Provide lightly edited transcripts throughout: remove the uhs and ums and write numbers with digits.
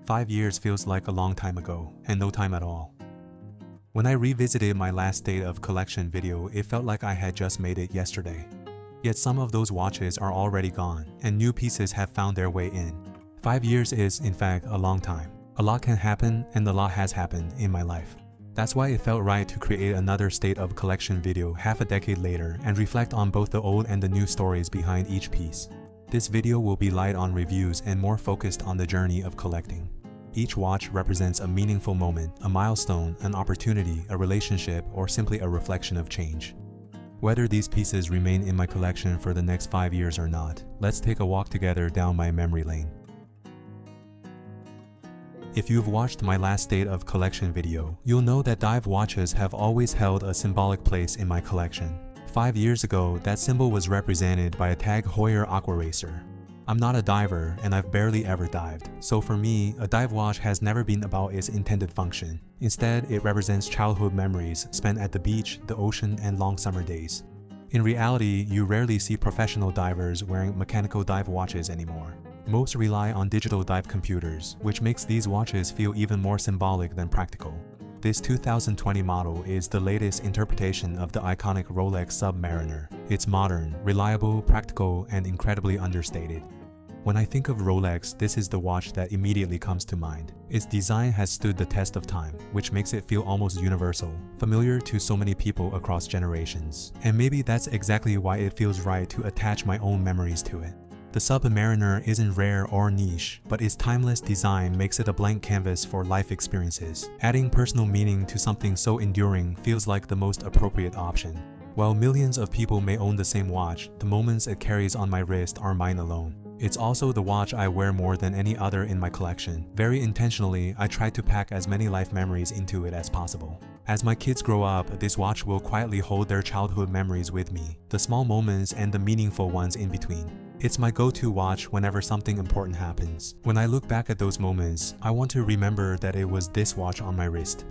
5 years feels like a long time ago, and no time at all. When I revisited my last state of collection video, it felt like I had just made it yesterday. Yet some of those watches are already gone, and new pieces have found their way in. 5 years is, in fact, a long time. A lot can happen, and a lot has happened in my life. That's why it felt right to create another state of collection video half a decade later and reflect on both the old and the new stories behind each piece. This video will be light on reviews and more focused on the journey of collecting. Each watch represents a meaningful moment, a milestone, an opportunity, a relationship, or simply a reflection of change. Whether these pieces remain in my collection for the next 5 years or not, let's take a walk together down my memory lane. If you've watched my last state of collection video, you'll know that dive watches have always held a symbolic place in my collection. 5 years ago, that symbol was represented by a Tag Heuer Aqua Racer. I'm not a diver, and I've barely ever dived, so for me, a dive watch has never been about its intended function. Instead, it represents childhood memories spent at the beach, the ocean, and long summer days. In reality, you rarely see professional divers wearing mechanical dive watches anymore. Most rely on digital dive computers, which makes these watches feel even more symbolic than practical. This 2020 model is the latest interpretation of the iconic Rolex Submariner. It's modern, reliable, practical, and incredibly understated. When I think of Rolex, this is the watch that immediately comes to mind. Its design has stood the test of time, which makes it feel almost universal, familiar to so many people across generations. And maybe that's exactly why it feels right to attach my own memories to it. The Submariner isn't rare or niche, but its timeless design makes it a blank canvas for life experiences. Adding personal meaning to something so enduring feels like the most appropriate option. While millions of people may own the same watch, the moments it carries on my wrist are mine alone. It's also the watch I wear more than any other in my collection. Very intentionally, I try to pack as many life memories into it as possible. As my kids grow up, this watch will quietly hold their childhood memories with me, the small moments and the meaningful ones in between. It's my go-to watch whenever something important happens. When I look back at those moments, I want to remember that it was this watch on my wrist.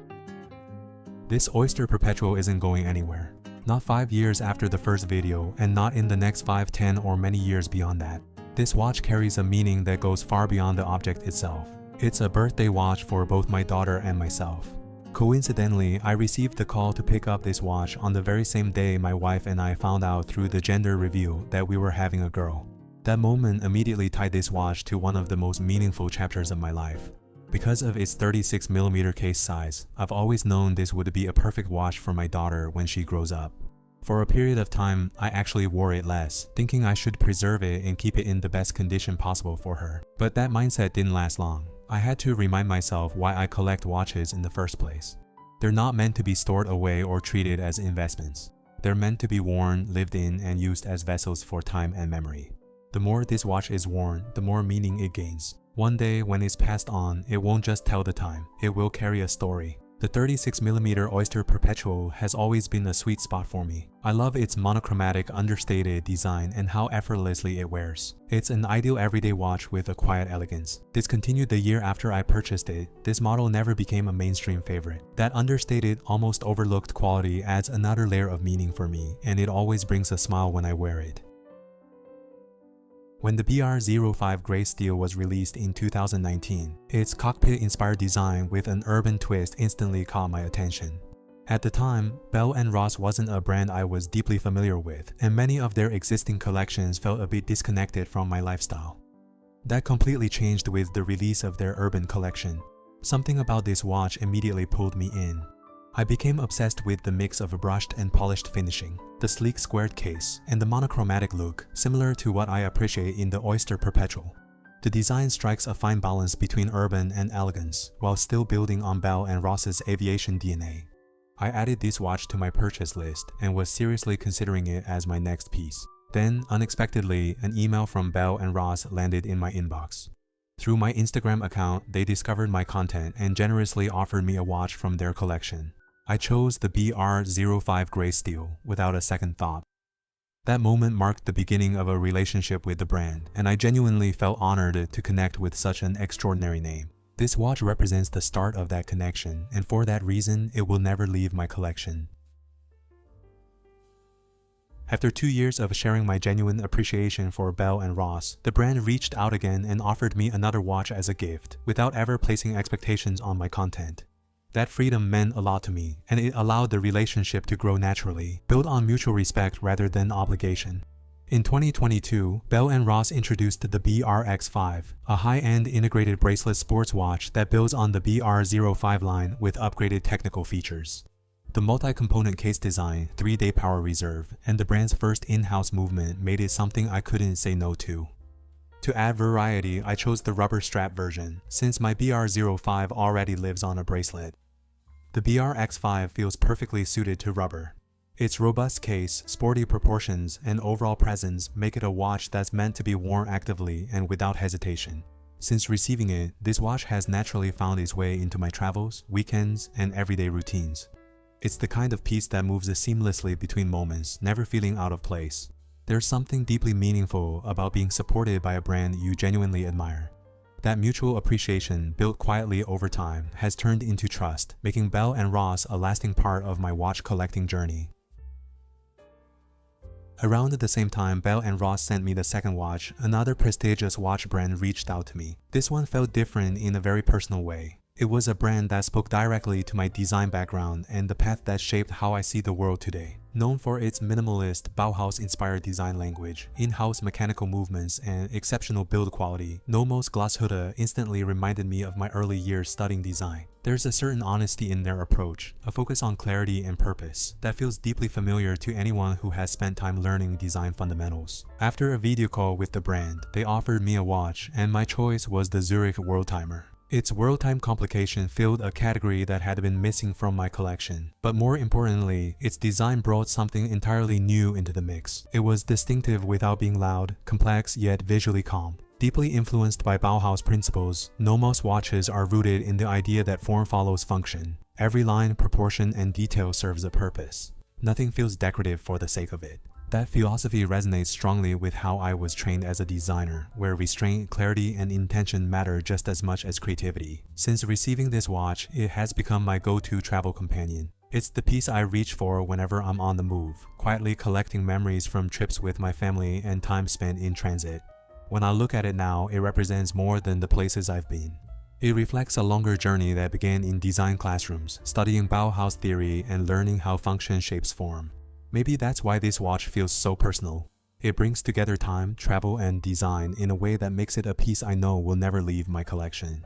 This Oyster Perpetual isn't going anywhere. Not 5 years after the first video, and not in the next 5, 10, or many years beyond that. This watch carries a meaning that goes far beyond the object itself. It's a birthday watch for both my daughter and myself. Coincidentally, I received the call to pick up this watch on the very same day my wife and I found out through the gender reveal that we were having a girl. That moment immediately tied this watch to one of the most meaningful chapters of my life. Because of its 36mm case size, I've always known this would be a perfect watch for my daughter when she grows up. For a period of time, I actually wore it less, thinking I should preserve it and keep it in the best condition possible for her. But that mindset didn't last long. I had to remind myself why I collect watches in the first place. They're not meant to be stored away or treated as investments. They're meant to be worn, lived in, and used as vessels for time and memory. The more this watch is worn, the more meaning it gains. One day, when it's passed on, it won't just tell the time, it will carry a story. The 36mm Oyster Perpetual has always been a sweet spot for me. I love its monochromatic, understated design and how effortlessly it wears. It's an ideal everyday watch with a quiet elegance. Discontinued the year after I purchased it, this model never became a mainstream favorite. That understated, almost overlooked quality adds another layer of meaning for me, and it always brings a smile when I wear it. When the BR-05 Grey Steel was released in 2019, its cockpit-inspired design with an urban twist instantly caught my attention. At the time, Bell & Ross wasn't a brand I was deeply familiar with, and many of their existing collections felt a bit disconnected from my lifestyle. That completely changed with the release of their urban collection. Something about this watch immediately pulled me in. I became obsessed with the mix of brushed and polished finishing, the sleek squared case, and the monochromatic look, similar to what I appreciate in the Oyster Perpetual. The design strikes a fine balance between urban and elegance, while still building on Bell & Ross's aviation DNA. I added this watch to my purchase list and was seriously considering it as my next piece. Then, unexpectedly, an email from Bell & Ross landed in my inbox. Through my Instagram account, they discovered my content and generously offered me a watch from their collection. I chose the BR-05 Grey Steel without a second thought. That moment marked the beginning of a relationship with the brand, and I genuinely felt honored to connect with such an extraordinary name. This watch represents the start of that connection, and for that reason, it will never leave my collection. After 2 years of sharing my genuine appreciation for Bell & Ross, the brand reached out again and offered me another watch as a gift, without ever placing expectations on my content. That freedom meant a lot to me, and it allowed the relationship to grow naturally, built on mutual respect rather than obligation. In 2022, Bell & Ross introduced the BRX5, a high-end integrated bracelet sports watch that builds on the BR05 line with upgraded technical features. The multi-component case design, 3-day power reserve, and the brand's first in-house movement made it something I couldn't say no to. To add variety, I chose the rubber strap version, since my BR05 already lives on a bracelet. The BRX5 feels perfectly suited to rubber. Its robust case, sporty proportions, and overall presence make it a watch that's meant to be worn actively and without hesitation. Since receiving it, this watch has naturally found its way into my travels, weekends, and everyday routines. It's the kind of piece that moves seamlessly between moments, never feeling out of place. There's something deeply meaningful about being supported by a brand you genuinely admire. That mutual appreciation, built quietly over time, has turned into trust, making Bell & Ross a lasting part of my watch collecting journey. Around the same time Bell & Ross sent me the second watch, another prestigious watch brand reached out to me. This one felt different in a very personal way. It was a brand that spoke directly to my design background and the path that shaped how I see the world today. Known for its minimalist, Bauhaus-inspired design language, in-house mechanical movements, and exceptional build quality, NOMOS Zürich instantly reminded me of my early years studying design. There's a certain honesty in their approach, a focus on clarity and purpose, that feels deeply familiar to anyone who has spent time learning design fundamentals. After a video call with the brand, they offered me a watch, and my choice was the Zürich Worldtimer. Its world-time complication filled a category that had been missing from my collection. But more importantly, its design brought something entirely new into the mix. It was distinctive without being loud, complex yet visually calm. Deeply influenced by Bauhaus principles, NOMOS watches are rooted in the idea that form follows function. Every line, proportion, and detail serves a purpose. Nothing feels decorative for the sake of it. That philosophy resonates strongly with how I was trained as a designer, where restraint, clarity, and intention matter just as much as creativity. Since receiving this watch, it has become my go-to travel companion. It's the piece I reach for whenever I'm on the move, quietly collecting memories from trips with my family and time spent in transit. When I look at it now, it represents more than the places I've been. It reflects a longer journey that began in design classrooms, studying Bauhaus theory and learning how function shapes form. Maybe that's why this watch feels so personal. It brings together time, travel, and design in a way that makes it a piece I know will never leave my collection.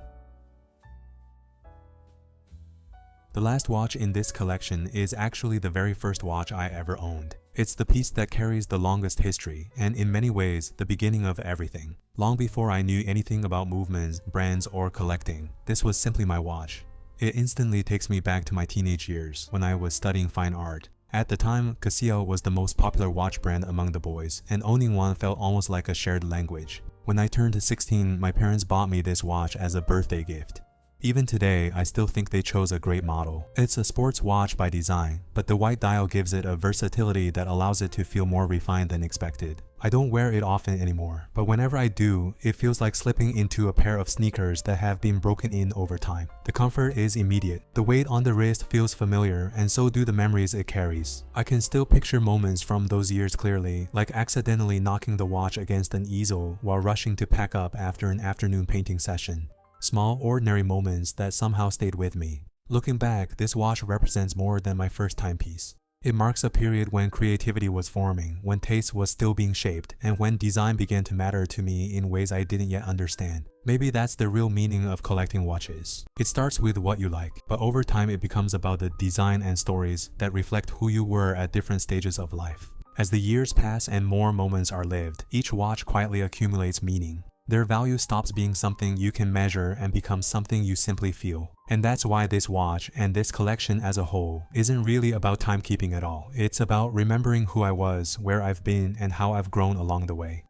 The last watch in this collection is actually the very first watch I ever owned. It's the piece that carries the longest history, and in many ways, the beginning of everything. Long before I knew anything about movements, brands, or collecting, this was simply my watch. It instantly takes me back to my teenage years, when I was studying fine art. At the time, Casio was the most popular watch brand among the boys, and owning one felt almost like a shared language. When I turned 16, my parents bought me this watch as a birthday gift. Even today, I still think they chose a great model. It's a sports watch by design, but the white dial gives it a versatility that allows it to feel more refined than expected. I don't wear it often anymore, but whenever I do, it feels like slipping into a pair of sneakers that have been broken in over time. The comfort is immediate. The weight on the wrist feels familiar, and so do the memories it carries. I can still picture moments from those years clearly, like accidentally knocking the watch against an easel while rushing to pack up after an afternoon painting session. Small, ordinary moments that somehow stayed with me. Looking back, this watch represents more than my first timepiece. It marks a period when creativity was forming, when taste was still being shaped, and when design began to matter to me in ways I didn't yet understand. Maybe that's the real meaning of collecting watches. It starts with what you like, but over time it becomes about the design and stories that reflect who you were at different stages of life. As the years pass and more moments are lived, each watch quietly accumulates meaning. Their value stops being something you can measure and becomes something you simply feel. And that's why this watch, and this collection as a whole, isn't really about timekeeping at all. It's about remembering who I was, where I've been, and how I've grown along the way.